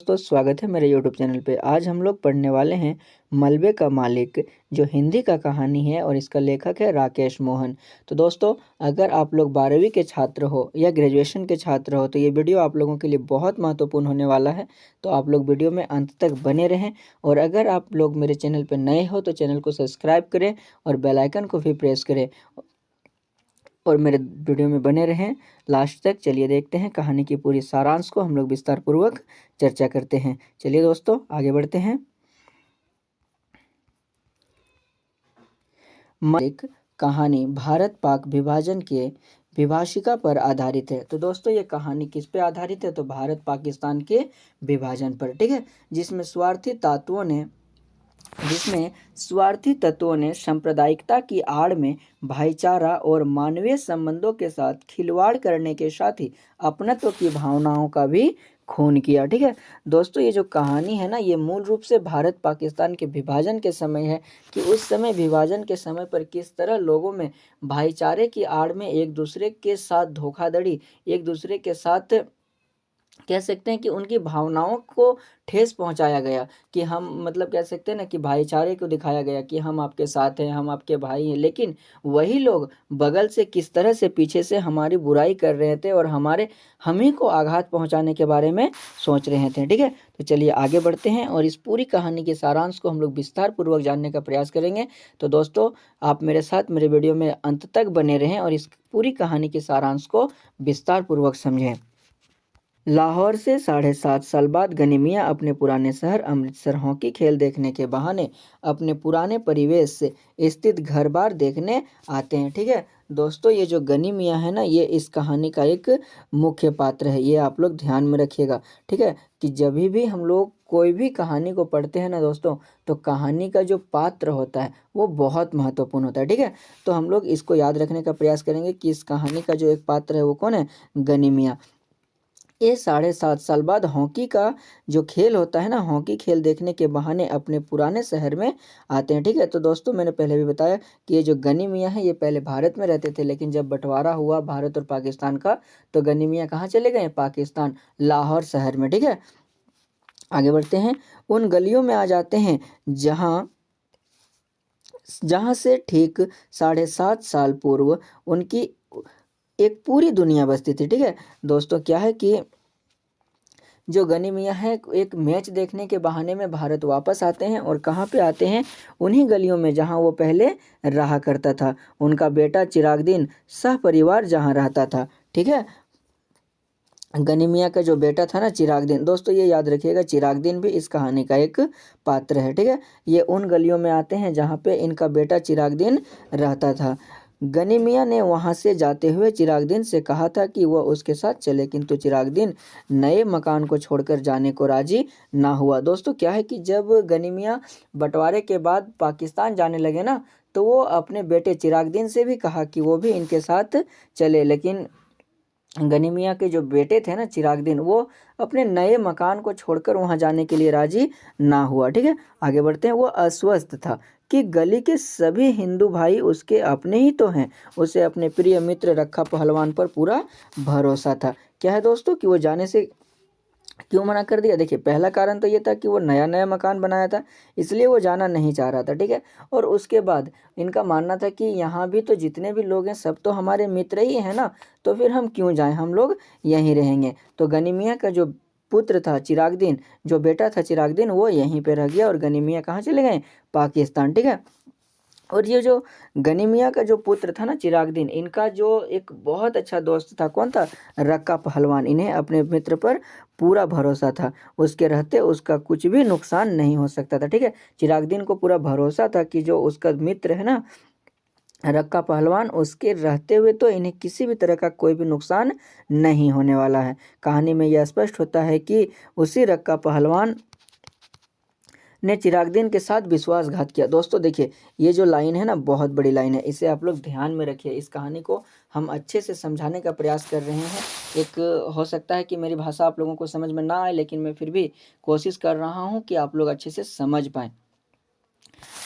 दोस्तों, स्वागत है मेरे यूट्यूब चैनल पे। आज हम लोग पढ़ने वाले हैं मलबे का मालिक, जो हिंदी का कहानी है और इसका लेखक है राकेश मोहन। तो दोस्तों, अगर आप लोग 12वीं के छात्र हो या ग्रेजुएशन के छात्र हो तो ये वीडियो आप लोगों के लिए बहुत महत्वपूर्ण होने वाला है। तो आप लोग वीडियो में अंत तक बने रहें। और अगर आप लोग मेरे चैनल पर नए हो तो चैनल को सब्सक्राइब करें और बेल आइकन को भी प्रेस करें और मेरे वीडियो में बने रहें लास्ट तक। चलिए देखते हैं कहानी की पूरी सारांश को हम लोग विस्तार पूर्वक चर्चा करते हैं। चलिए दोस्तों, आगे बढ़ते हैं। एक कहानी भारत पाक विभाजन के विभाषिका पर आधारित है। तो दोस्तों, ये कहानी किस पे आधारित है? तो भारत पाकिस्तान के विभाजन पर, ठीक है। जिसमें स्वार्थी तत्वों ने सांप्रदायिकता की आड़ में भाईचारा और मानवीय संबंधों के साथ खिलवाड़ करने के साथ ही अपनत्व की भावनाओं का भी खून किया, ठीक है। दोस्तों, ये जो कहानी है ना, ये मूल रूप से भारत पाकिस्तान के विभाजन के समय है कि उस समय विभाजन के समय पर किस तरह लोगों में भाईचारे की आड़ में एक दूसरे के साथ धोखाधड़ी, एक दूसरे के साथ कह सकते हैं कि उनकी भावनाओं को ठेस पहुंचाया गया। कि हम मतलब कह सकते हैं ना कि भाईचारे को दिखाया गया कि हम आपके साथ हैं, हम आपके भाई हैं, लेकिन वही लोग बगल से किस तरह से पीछे से हमारी बुराई कर रहे थे और हम ही को आघात पहुंचाने के बारे में सोच रहे थे, ठीक है। तो चलिए आगे बढ़ते हैं और इस पूरी कहानी के सारांश को हम लोग विस्तार पूर्वक जानने का प्रयास करेंगे। तो दोस्तों, आप मेरे साथ मेरे वीडियो में अंत तक बने रहें और इस पूरी कहानी के सारांश को विस्तार पूर्वक समझें। लाहौर से 7.5 साल बाद गनी मियाँ अपने पुराने शहर अमृतसर हॉकी खेल देखने के बहाने अपने पुराने परिवेश से स्थित घर बार देखने आते हैं, ठीक है। दोस्तों, ये जो गनी मियाँ है ना, ये इस कहानी का एक मुख्य पात्र है। ये आप लोग ध्यान में रखिएगा, ठीक है, कि जब भी हम लोग कोई भी कहानी को पढ़ते हैं ना दोस्तों, तो कहानी का जो पात्र होता है वो बहुत महत्वपूर्ण होता है, ठीक है। तो हम लोग इसको याद रखने का प्रयास करेंगे कि इस कहानी का जो एक पात्र है वो कौन है? गनी मियाँ। ये 7.5 साल बाद हॉकी का जो खेल होता है ना, हॉकी खेल देखने के बहाने अपने पुराने शहर में आते हैं, ठीक है। तो दोस्तों, मैंने पहले भी बताया कि ये जो गनी मियाँ हैं ये पहले भारत में रहते थे, लेकिन जब बंटवारा हुआ भारत और पाकिस्तान का तो गनी मियाँ कहाँ चले गए? पाकिस्तान, लाहौर शहर में, ठीक है। आगे बढ़ते हैं। उन गलियों में आ जाते हैं जहाँ जहाँ से ठीक 7.5 साल पूर्व उनकी एक पूरी दुनिया बसती थी, ठीक है। दोस्तों, क्या है कि जो गनी मियाँ है एक मैच देखने के बहाने में भारत वापस आते हैं और कहाँ पे आते हैं? उन्हीं गलियों में जहाँ वो पहले रहा करता था। उनका बेटा चिरागदीन सह परिवार जहाँ रहता था, ठीक है। गनी मियाँ का जो बेटा था ना चिरागदीन, दोस्तों ये याद रखिएगा, चिरागदीन भी इस कहानी का एक पात्र है, ठीक है। ये उन गलियों में आते हैं जहाँ पे इनका बेटा चिरागदीन रहता था। गनी मियाँ ने वहाँ से जाते हुए चिरागदीन से कहा था कि वह उसके साथ चले, किंतु चिरागदीन नए मकान को छोड़कर जाने को राजी ना हुआ। दोस्तों, क्या है कि जब गनी मियाँ बंटवारे के बाद पाकिस्तान जाने लगे ना, तो वो अपने बेटे चिरागदीन से भी कहा कि वो भी इनके साथ चले, लेकिन गनी मियाँ के जो बेटे थे ना चिरागदीन, वो अपने नए मकान को छोड़कर वहां जाने के लिए राजी ना हुआ, ठीक है। आगे बढ़ते हैं। वो अस्वस्थ था कि गली के सभी हिंदू भाई उसके अपने ही तो हैं। उसे अपने प्रिय मित्र रक्का पहलवान पर पूरा भरोसा था। क्या है दोस्तों कि वो जाने से क्यों मना कर दिया? देखिए, पहला कारण तो ये था कि वो नया नया मकान बनाया था, इसलिए वो जाना नहीं चाह रहा था, ठीक है। और उसके बाद इनका मानना था कि यहाँ भी तो जितने भी लोग हैं सब तो हमारे मित्र ही हैं ना, तो फिर हम क्यों जाएं, हम लोग यहीं रहेंगे। तो गनी मियाँ का जो पुत्र था चिरागदीन, जो बेटा था चिरागदीन, वो यहीं पे रह गया और गनी मियाँ कहाँ चले गए? पाकिस्तान, ठीक है। और ये जो गनी मियाँ का जो पुत्र था ना चिरागदीन, इनका जो एक बहुत अच्छा दोस्त था, कौन था? रक्का पहलवान। इन्हें अपने मित्र पर पूरा भरोसा था, उसके रहते उसका कुछ भी नुकसान नहीं हो सकता था, ठीक है। चिरागदीन को पूरा भरोसा था कि जो उसका मित्र है ना रक्का पहलवान, उसके रहते हुए तो इन्हें किसी भी तरह का कोई भी नुकसान नहीं होने वाला है। कहानी में यह स्पष्ट होता है कि उसी रक्का पहलवान ने चिरागदीन के साथ विश्वासघात किया। दोस्तों देखिए, ये जो लाइन है ना, बहुत बड़ी लाइन है, इसे आप लोग ध्यान में रखिए। इस कहानी को हम अच्छे से समझाने का प्रयास कर रहे हैं। एक हो सकता है कि मेरी भाषा आप लोगों को समझ में ना आए, लेकिन मैं फिर भी कोशिश कर रहा हूँ कि आप लोग अच्छे से समझ पाएँ।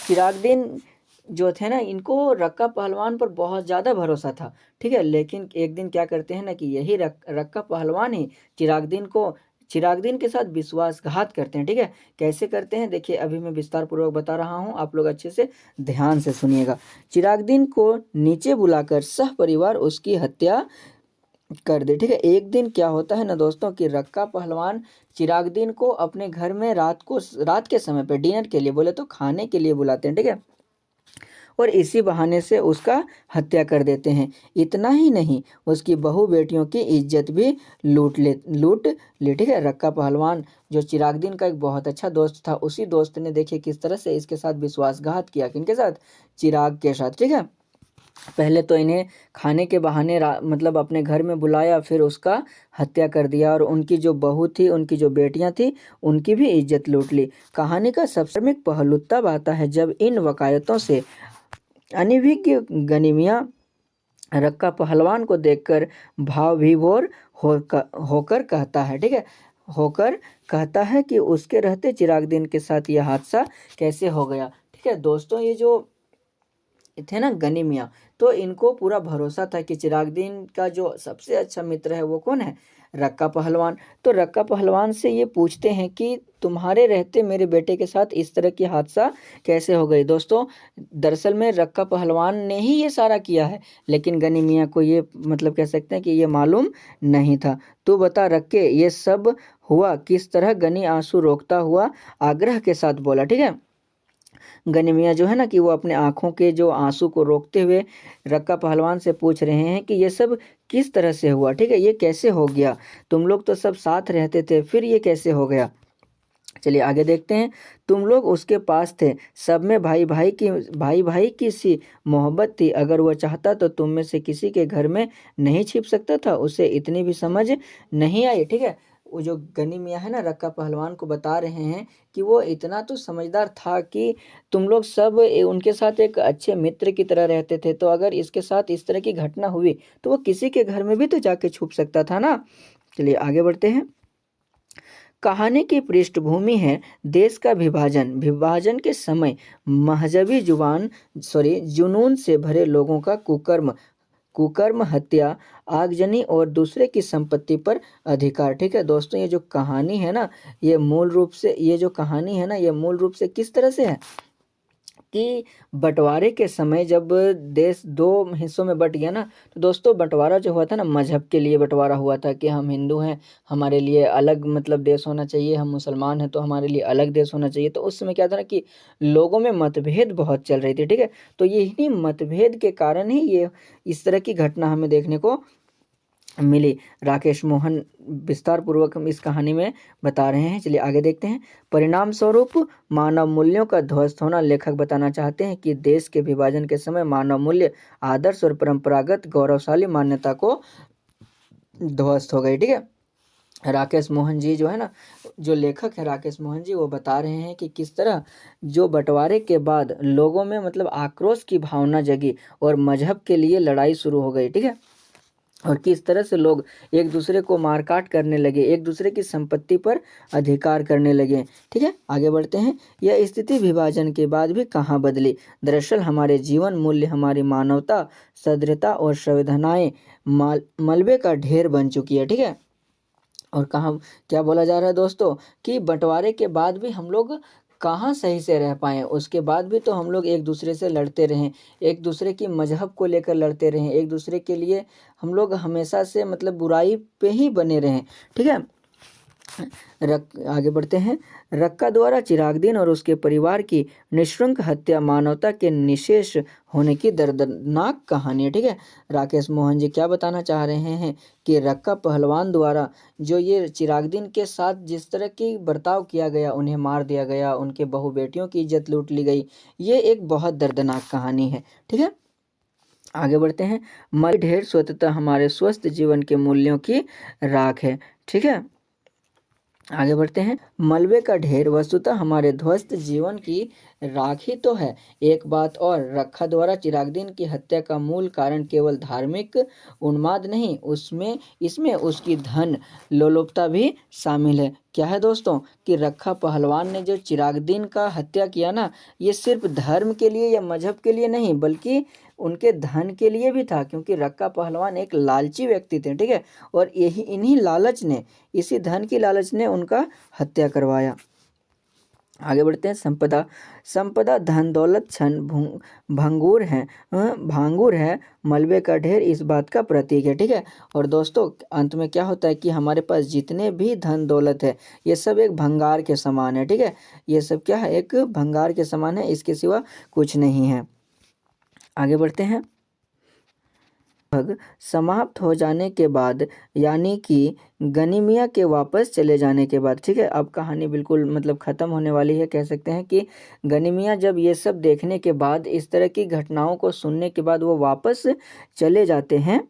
चिरागदीन जो थे ना, इनको रक्का पहलवान पर बहुत ज़्यादा भरोसा था, ठीक है। लेकिन एक दिन क्या करते हैं ना कि यही रक्का पहलवान ही चिरागदीन के साथ विश्वासघात करते हैं। ठीक है, कैसे करते हैं देखिए, अभी मैं विस्तार पूर्वक बता रहा हूँ, आप लोग अच्छे से ध्यान से सुनिएगा। चिरागदीन को नीचे बुलाकर सह परिवार उसकी हत्या कर दे। ठीक है, एक दिन क्या होता है ना दोस्तों कि रक्का पहलवान चिरागदीन को अपने घर में रात के समय पे डिनर के लिए, बोले तो खाने के लिए बुलाते हैं। ठीक है, और इसी बहाने से उसका हत्या कर देते हैं। इतना ही नहीं, उसकी बहू बेटियों की इज्जत भी लूट ले। ठीक है, रक्का पहलवान जो चिरागदीन का एक बहुत अच्छा दोस्त था, उसी दोस्त ने देखिए किस तरह से इसके साथ विश्वासघात किया। किनके साथ? चिराग के साथ। ठीक है, पहले तो इन्हें खाने के बहाने मतलब अपने घर में बुलाया, फिर उसका हत्या कर दिया, और उनकी जो बहू थी, उनकी जो बेटियां थी, उनकी भी इज्जत लूट ली। कहानी का सबसे धार्मिक पहलू तब आता है जब इन वकायतों से अनभिज्ञ गनिमिया रक्का पहलवान को देखकर भाव विभोर होकर कहता है। ठीक है, होकर कहता है कि उसके रहते चिरागदीन के साथ यह हादसा कैसे हो गया। ठीक है दोस्तों, ये जो थे ना गनी मियाँ, तो इनको पूरा भरोसा था कि चिरागदीन का जो सबसे अच्छा मित्र है वो कौन है? रक्का पहलवान। तो रक्का पहलवान से ये पूछते हैं कि तुम्हारे रहते मेरे बेटे के साथ इस तरह की हादसा कैसे हो गई। दोस्तों, दरअसल में रक्का पहलवान ने ही ये सारा किया है, लेकिन गनी मियाँ को ये मतलब कह सकते हैं कि ये मालूम नहीं था। तू बता रक्के, ये सब हुआ किस तरह? गनी आंसू रोकता हुआ आग्रह के साथ बोला। ठीक है, गनी मियाँ जो है ना कि वो अपने आंखों के जो आंसू को रोकते हुए रक्का पहलवान से पूछ रहे हैं कि ये सब किस तरह से हुआ। ठीक है, ये कैसे हो गया? तुम लोग तो सब साथ रहते थे, फिर ये कैसे हो गया? चलिए आगे देखते हैं। तुम लोग उसके पास थे, सब में भाई भाई की सी मोहब्बत थी। अगर वह चाहता तो तुम में से किसी के घर में नहीं छिप सकता था, उसे इतनी भी समझ नहीं आई। ठीक है, वो जो गनी मियाँ है ना, रक्का पहलवान को बता रहे हैं कि वो इतना तो समझदार था कि तुम लोग सब उनके साथ एक अच्छे मित्र की तरह रहते थे, तो अगर इसके साथ इस तरह की घटना हुई तो वो किसी के घर में भी तो जाके छुप सकता था ना। चलिए आगे बढ़ते हैं। कहानी की पृष्ठभूमि है देश का विभाजन के समय महजबी जुनून से भरे लोगों का कुकर्म, हत्या, आगजनी और दूसरे की संपत्ति पर अधिकार। ठीक है दोस्तों, ये जो कहानी है ना, ये मूल रूप से किस तरह से है कि बंटवारे के समय जब देश दो हिस्सों में बट गया ना, तो दोस्तों बंटवारा जो हुआ था ना, मजहब के लिए बंटवारा हुआ था कि हम हिंदू हैं, हमारे लिए अलग मतलब देश होना चाहिए, हम मुसलमान हैं तो हमारे लिए अलग देश होना चाहिए। तो उस समय क्या था ना कि लोगों में मतभेद बहुत चल रही थी। ठीक है, तो यही मतभेद के कारण ही ये इस तरह की घटना हमें देखने को मिली। राकेश मोहन विस्तार पूर्वक हम इस कहानी में बता रहे हैं। चलिए आगे देखते हैं। परिणाम स्वरूप मानव मूल्यों का ध्वस्त होना। लेखक बताना चाहते हैं कि देश के विभाजन के समय मानव मूल्य, आदर्श और परंपरागत गौरवशाली मान्यता को ध्वस्त हो गई। ठीक है, राकेश मोहन जी जो है ना, जो लेखक है राकेश मोहन जी, वो बता रहे हैं कि किस तरह जो बंटवारे के बाद लोगों में मतलब आक्रोश की भावना जगी और मजहब के लिए लड़ाई शुरू हो गई। ठीक है, और किस तरह से लोग एक दूसरे को मारकाट करने लगे, एक दूसरे की संपत्ति पर अधिकार करने लगे। ठीक है, आगे बढ़ते हैं। यह स्थिति विभाजन के बाद भी कहाँ बदली? दरअसल हमारे जीवन मूल्य, हमारी मानवता, सदृढ़ता और संवेदनाएं मलबे का ढेर बन चुकी है। ठीक है, और कहाँ क्या बोला जा रहा है दोस्तों कि बंटवारे के बाद भी हम लोग कहाँ सही से रह पाए, उसके बाद भी तो हम लोग एक दूसरे से लड़ते रहें, एक दूसरे की मजहब को लेकर लड़ते रहें, एक दूसरे के लिए हम लोग हमेशा से मतलब बुराई पे ही बने रहें। ठीक है, आगे बढ़ते हैं। रक्का द्वारा चिरागदीन और उसके परिवार की निःशुल्क हत्या मानवता के निशेष होने की दर्दनाक कहानी है। ठीक है, राकेश मोहन जी क्या बताना चाह रहे हैं कि रक्का पहलवान द्वारा जो ये चिरागदीन के साथ जिस तरह की बर्ताव किया गया, उन्हें मार दिया गया, उनके बहू बेटियों की इज्जत लूट ली गई, ये एक बहुत दर्दनाक कहानी है। ठीक है, आगे बढ़ते हैं। मल ढेर स्वतः हमारे स्वस्थ जीवन के मूल्यों की राख है। ठीक है, आगे बढ़ते हैं। मलबे का ढेर वस्तुतः हमारे ध्वस्त जीवन की राख ही तो है। एक बात और, रक्का द्वारा चिरागदीन की हत्या का मूल कारण केवल धार्मिक उन्माद नहीं, इसमें उसकी धन लोलुपता भी शामिल है। क्या है दोस्तों कि रक्का पहलवान ने जो चिरागदीन का हत्या किया ना, ये सिर्फ धर्म के लिए या मजहब के लिए नहीं, बल्कि उनके धन के लिए भी था, क्योंकि रक्का पहलवान एक लालची व्यक्ति थे, ठीक है। और यही इन्हीं लालच ने, इसी धन की लालच ने उनका हत्या करवाया। आगे बढ़ते हैं। संपदा, संपदा धन दौलत क्षण भंगुर है, भांगुर है, मलबे का ढेर इस बात का प्रतीक है, ठीक है। और दोस्तों अंत में क्या होता है कि हमारे पास जितने भी धन दौलत है ये सब एक भंगार के समान है, ठीक है। ये सब क्या है, एक भंगार के समान है, इसके सिवा कुछ नहीं है। आगे बढ़ते हैं। लगभग समाप्त हो जाने के बाद, यानी कि गनीमिया के वापस चले जाने के बाद, ठीक है। अब कहानी बिल्कुल मतलब ख़त्म होने वाली है। कह सकते हैं कि गनीमिया जब ये सब देखने के बाद, इस तरह की घटनाओं को सुनने के बाद वो वापस चले जाते हैं।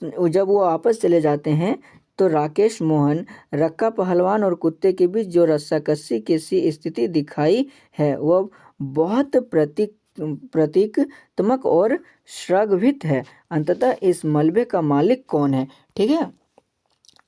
जब वो वापस चले जाते हैं तो राकेश मोहन, रक्का पहलवान और कुत्ते के बीच जो रस्साकसी की सी स्थिति दिखाई है वो बहुत प्रतीकात्मक और श्रगभित है। अंततः इस मलबे का मालिक कौन है, ठीक है।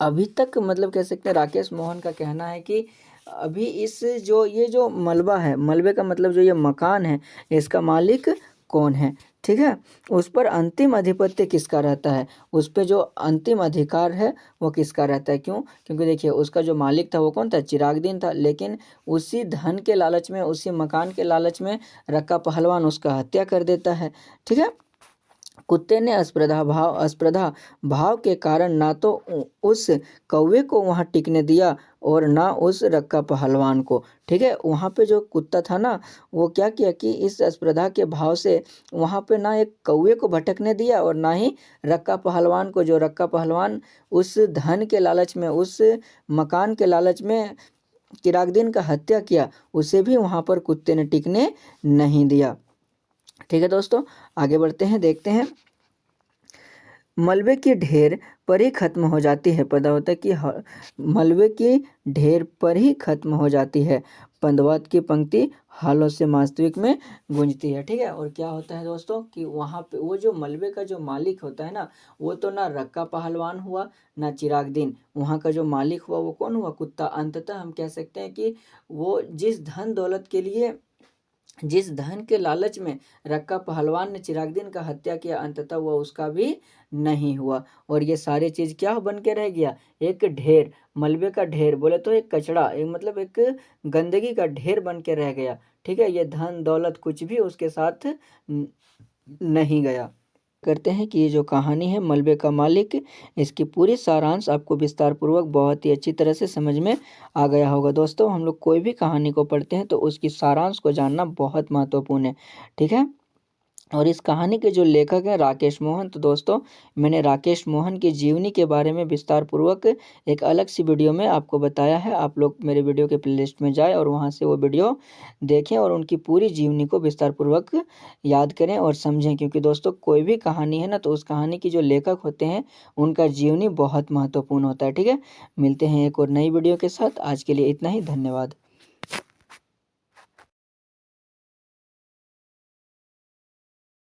अभी तक मतलब कह सकते हैं राकेश मोहन का कहना है कि अभी इस जो ये जो मलबा है, मलबे का मतलब जो ये मकान है, इसका मालिक कौन है, ठीक है। उस पर अंतिम आधिपत्य किसका रहता है, उस पर जो अंतिम अधिकार है वो किसका रहता है। क्यों? क्योंकि देखिए उसका जो मालिक था वो कौन था, चिरागदीन था। लेकिन उसी धन के लालच में, उसी मकान के लालच में रक्का पहलवान उसका हत्या कर देता है, ठीक है। कुत्ते ने अस्पर्धा भाव के कारण ना तो उस कौवे को वहां टिकने दिया और ना उस रक्का पहलवान को, ठीक है। वहां पे जो कुत्ता था ना, वो क्या किया कि इस अस्पर्धा के भाव से वहां पे ना एक कौवे को भटकने दिया और ना ही रक्का पहलवान को। जो रक्का पहलवान उस धन के लालच में, उस मकान के लालच में चिरागदीन का हत्या किया, उसे भी वहां पर कुत्ते ने टिकने नहीं दिया, ठीक है। दोस्तों आगे बढ़ते हैं, देखते हैं। मलबे की ढेर पर ही खत्म हो जाती है, पता होता है कि मलबे की ढेर पर ही खत्म हो जाती है, पंदवात की पंक्ति हालों से वास्तविक में गूंजती है, ठीक है। और क्या होता है दोस्तों कि वहाँ पे वो जो मलबे का जो मालिक होता है ना, वो तो ना रक्का पहलवान हुआ ना चिरागदीन, वहाँ का जो मालिक हुआ वो कौन हुआ, कुत्ता। अंततः हम कह सकते हैं कि वो जिस धन दौलत के लिए, जिस धन के लालच में रक्का पहलवान ने चिरागदीन का हत्या किया, अंततः वह उसका भी नहीं हुआ। और ये सारी चीज क्या बन के रह गया, एक ढेर, मलबे का ढेर बोले तो एक कचड़ा, एक मतलब एक गंदगी का ढेर बन के रह गया, ठीक है। ये धन दौलत कुछ भी उसके साथ नहीं गया। करते हैं कि ये जो कहानी है मलबे का मालिक, इसकी पूरी सारांश आपको विस्तार पूर्वक बहुत ही अच्छी तरह से समझ में आ गया होगा। दोस्तों हम लोग कोई भी कहानी को पढ़ते हैं तो उसकी सारांश को जानना बहुत महत्वपूर्ण है, ठीक है। और इस कहानी के जो लेखक हैं राकेश मोहन, तो दोस्तों मैंने राकेश मोहन की जीवनी के बारे में विस्तार पूर्वक एक अलग सी वीडियो में आपको बताया है। आप लोग मेरे वीडियो के प्लेलिस्ट में जाएं और वहां से वो वीडियो देखें और उनकी पूरी जीवनी को विस्तार पूर्वक याद करें और समझें। क्योंकि दोस्तों कोई भी कहानी है ना, तो उस कहानी की जो लेखक होते हैं उनका जीवनी बहुत महत्वपूर्ण होता है, ठीक है। मिलते हैं एक और नई वीडियो के साथ, आज के लिए इतना ही, धन्यवाद।